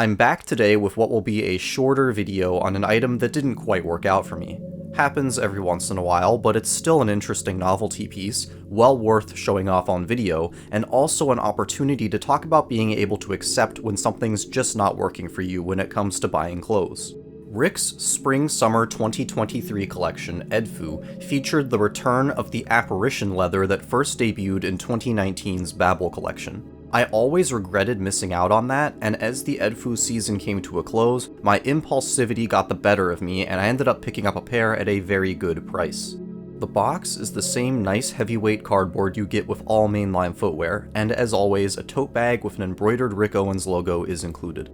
I'm back today with what will be a shorter video on an item that didn't quite work out for me. Happens every once in a while, but it's still an interesting novelty piece, well worth showing off on video, and also an opportunity to talk about being able to accept when something's just not working for you when it comes to buying clothes. Rick's Spring-Summer 2023 collection, Edfu, featured the return of the Apparition leather that first debuted in 2019's Babel collection. I always regretted missing out on that, and as the Edfu season came to a close, my impulsivity got the better of me and I ended up picking up a pair at a very good price. The box is the same nice heavyweight cardboard you get with all mainline footwear, and as always, a tote bag with an embroidered Rick Owens logo is included.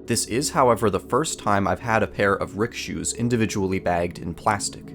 This is, however, the first time I've had a pair of Rick shoes individually bagged in plastic.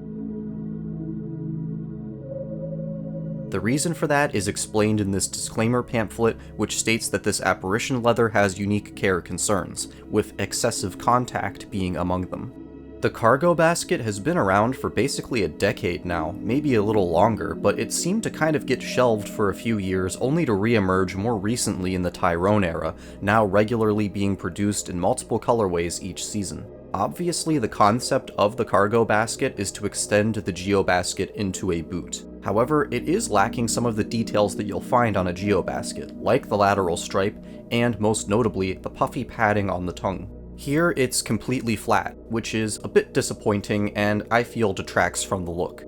The reason for that is explained in this disclaimer pamphlet, which states that this Apparition leather has unique care concerns, with excessive contact being among them. The Cargobasket has been around for basically a decade now, maybe a little longer, but it seemed to kind of get shelved for a few years only to re-emerge more recently in the Tyrone era, now regularly being produced in multiple colorways each season. Obviously, the concept of the Cargobasket is to extend the Geobasket into a boot. However, it is lacking some of the details that you'll find on a Geobasket, like the lateral stripe, and most notably, the puffy padding on the tongue. Here, it's completely flat, which is a bit disappointing and I feel detracts from the look.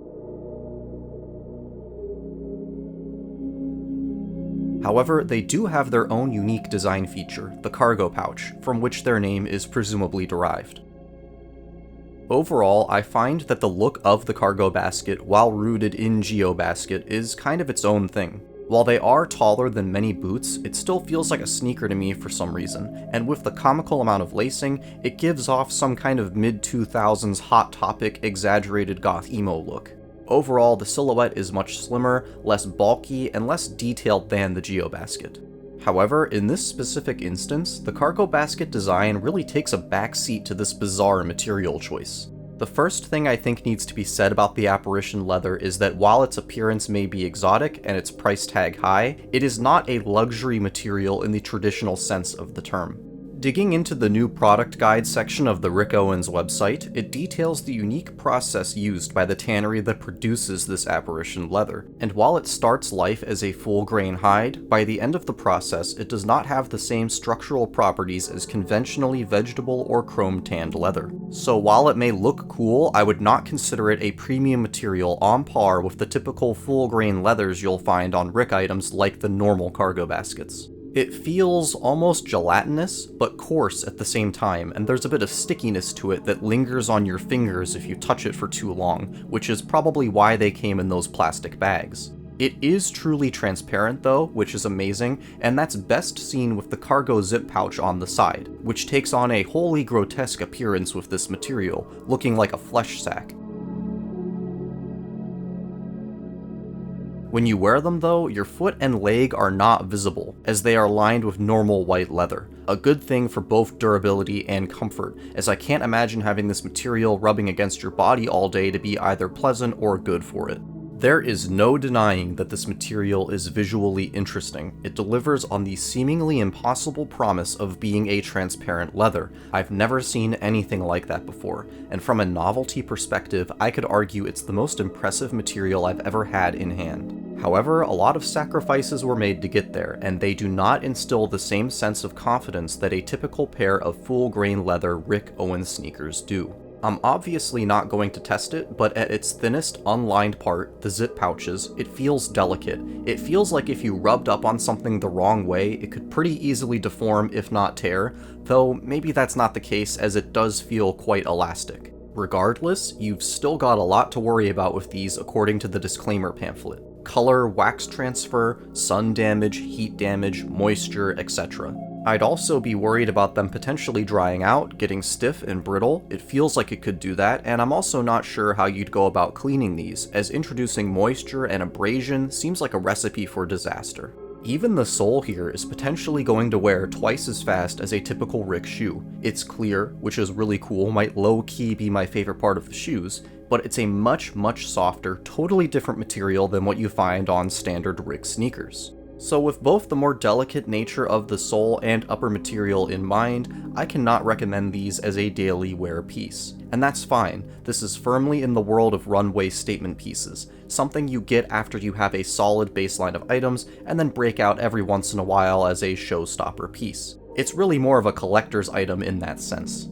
However, they do have their own unique design feature, the cargo pouch, from which their name is presumably derived. Overall, I find that the look of the Cargobasket, while rooted in Geobasket, is kind of its own thing. While they are taller than many boots, it still feels like a sneaker to me for some reason, and with the comical amount of lacing, it gives off some kind of mid-2000s Hot Topic exaggerated goth emo look. Overall, the silhouette is much slimmer, less bulky, and less detailed than the Geobasket. However, in this specific instance, the Cargobasket design really takes a backseat to this bizarre material choice. The first thing I think needs to be said about the Apparition leather is that while its appearance may be exotic and its price tag high, it is not a luxury material in the traditional sense of the term. Digging into the new product guide section of the Rick Owens website, it details the unique process used by the tannery that produces this Apparition leather, and while it starts life as a full-grain hide, by the end of the process it does not have the same structural properties as conventionally vegetable or chrome-tanned leather. So while it may look cool, I would not consider it a premium material on par with the typical full-grain leathers you'll find on Rick items like the normal Cargobaskets. It feels almost gelatinous, but coarse at the same time, and there's a bit of stickiness to it that lingers on your fingers if you touch it for too long, which is probably why they came in those plastic bags. It is truly transparent though, which is amazing, and that's best seen with the cargo zip pouch on the side, which takes on a wholly grotesque appearance with this material, looking like a flesh sack. When you wear them though, your foot and leg are not visible, as they are lined with normal white leather, a good thing for both durability and comfort, as I can't imagine having this material rubbing against your body all day to be either pleasant or good for it. There is no denying that this material is visually interesting. It delivers on the seemingly impossible promise of being a transparent leather. I've never seen anything like that before, and from a novelty perspective, I could argue it's the most impressive material I've ever had in hand. However, a lot of sacrifices were made to get there, and they do not instill the same sense of confidence that a typical pair of full-grain leather Rick Owens sneakers do. I'm obviously not going to test it, but at its thinnest, unlined part, the zip pouches, it feels delicate. It feels like if you rubbed up on something the wrong way, it could pretty easily deform if not tear, though maybe that's not the case as it does feel quite elastic. Regardless, you've still got a lot to worry about with these according to the disclaimer pamphlet. Color, wax transfer, sun damage, heat damage, moisture, etc. I'd also be worried about them potentially drying out, getting stiff and brittle. It feels like it could do that, and I'm also not sure how you'd go about cleaning these, as introducing moisture and abrasion seems like a recipe for disaster. Even the sole here is potentially going to wear twice as fast as a typical Rick shoe. It's clear, which is really cool, might low-key be my favorite part of the shoes, but it's a much softer, totally different material than what you find on standard Rick sneakers. So with both the more delicate nature of the sole and upper material in mind, I cannot recommend these as a daily wear piece. And that's fine, this is firmly in the world of runway statement pieces, something you get after you have a solid baseline of items and then break out every once in a while as a showstopper piece. It's really more of a collector's item in that sense.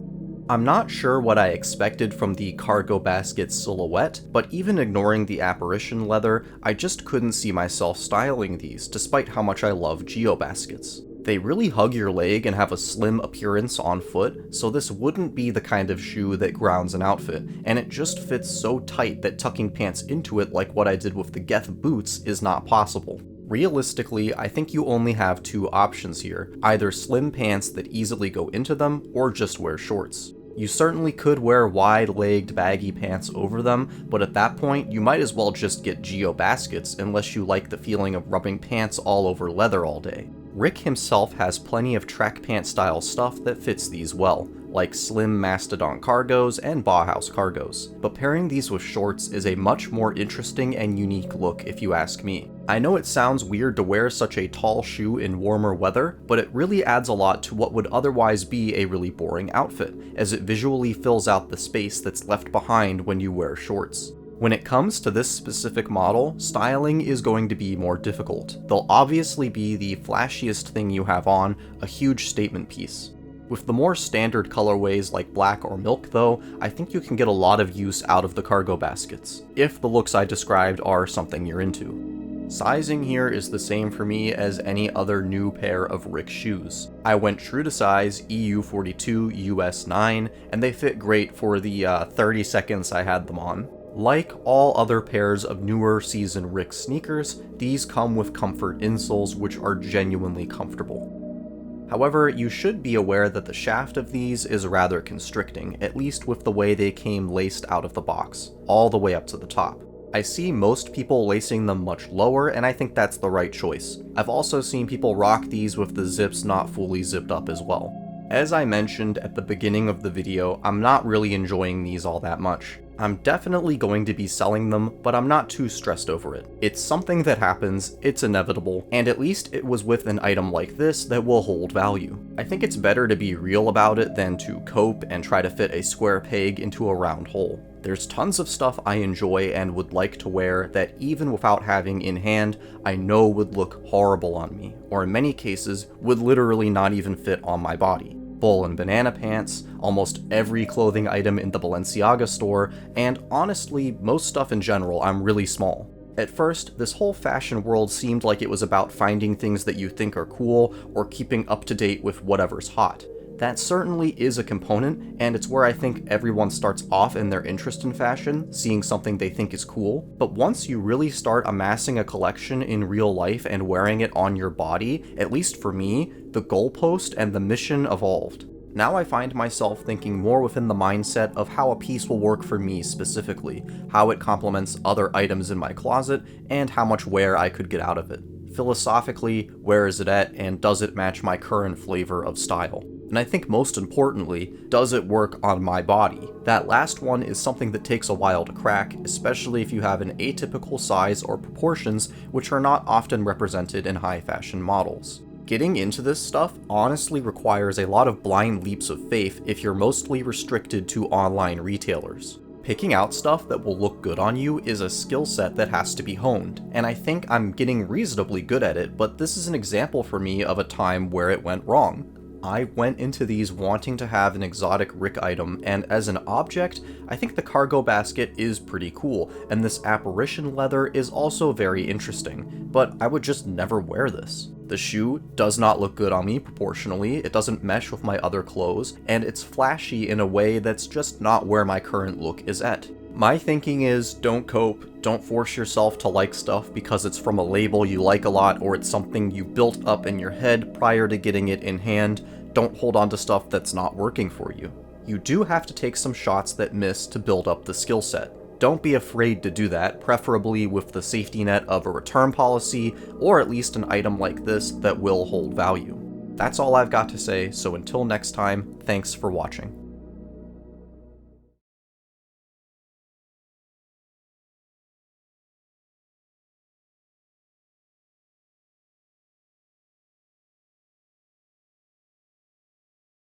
I'm not sure what I expected from the Cargobasket silhouette, but even ignoring the Apparition leather, I just couldn't see myself styling these, despite how much I love geobaskets. They really hug your leg and have a slim appearance on foot, so this wouldn't be the kind of shoe that grounds an outfit, and it just fits so tight that tucking pants into it like what I did with the Geth boots is not possible. Realistically, I think you only have two options here, either slim pants that easily go into them, or just wear shorts. You certainly could wear wide-legged baggy pants over them, but at that point, you might as well just get geobaskets unless you like the feeling of rubbing pants all over leather all day. Rick himself has plenty of track pant style stuff that fits these well, like slim Mastodon cargos and Bauhaus cargos, but pairing these with shorts is a much more interesting and unique look if you ask me. I know it sounds weird to wear such a tall shoe in warmer weather, but it really adds a lot to what would otherwise be a really boring outfit, as it visually fills out the space that's left behind when you wear shorts. When it comes to this specific model, styling is going to be more difficult. They'll obviously be the flashiest thing you have on, a huge statement piece. With the more standard colorways like black or milk though, I think you can get a lot of use out of the Cargobaskets, if the looks I described are something you're into. Sizing here is the same for me as any other new pair of Rick shoes. I went true to size EU42, US 9, and they fit great for the 30 seconds I had them on. Like all other pairs of newer season Rick sneakers, these come with comfort insoles which are genuinely comfortable. However, you should be aware that the shaft of these is rather constricting, at least with the way they came laced out of the box, all the way up to the top. I see most people lacing them much lower, and I think that's the right choice. I've also seen people rock these with the zips not fully zipped up as well. As I mentioned at the beginning of the video, I'm not really enjoying these all that much. I'm definitely going to be selling them, but I'm not too stressed over it. It's something that happens, it's inevitable, and at least it was with an item like this that will hold value. I think it's better to be real about it than to cope and try to fit a square peg into a round hole. There's tons of stuff I enjoy and would like to wear that even without having in hand, I know would look horrible on me, or in many cases, would literally not even fit on my body. Bull and banana pants, almost every clothing item in the Balenciaga store, and honestly, most stuff in general, I'm really small. At first, this whole fashion world seemed like it was about finding things that you think are cool, or keeping up to date with whatever's hot. That certainly is a component, and it's where I think everyone starts off in their interest in fashion, seeing something they think is cool. But once you really start amassing a collection in real life and wearing it on your body, at least for me, the goalpost and the mission evolved. Now I find myself thinking more within the mindset of how a piece will work for me specifically, how it complements other items in my closet, and how much wear I could get out of it. Philosophically, where is it at, and does it match my current flavor of style? And I think most importantly, does it work on my body? That last one is something that takes a while to crack, especially if you have an atypical size or proportions which are not often represented in high fashion models. Getting into this stuff honestly requires a lot of blind leaps of faith if you're mostly restricted to online retailers. Picking out stuff that will look good on you is a skill set that has to be honed, and I think I'm getting reasonably good at it, but this is an example for me of a time where it went wrong. I went into these wanting to have an exotic Rick item, and as an object, I think the Cargobasket is pretty cool, and this Apparition leather is also very interesting, but I would just never wear this. The shoe does not look good on me proportionally, it doesn't mesh with my other clothes, and it's flashy in a way that's just not where my current look is at. My thinking is, don't cope, don't force yourself to like stuff because it's from a label you like a lot or it's something you built up in your head prior to getting it in hand. Don't hold on to stuff that's not working for you. You do have to take some shots that miss to build up the skill set. Don't be afraid to do that, preferably with the safety net of a return policy, or at least an item like this that will hold value. That's all I've got to say, so until next time, thanks for watching.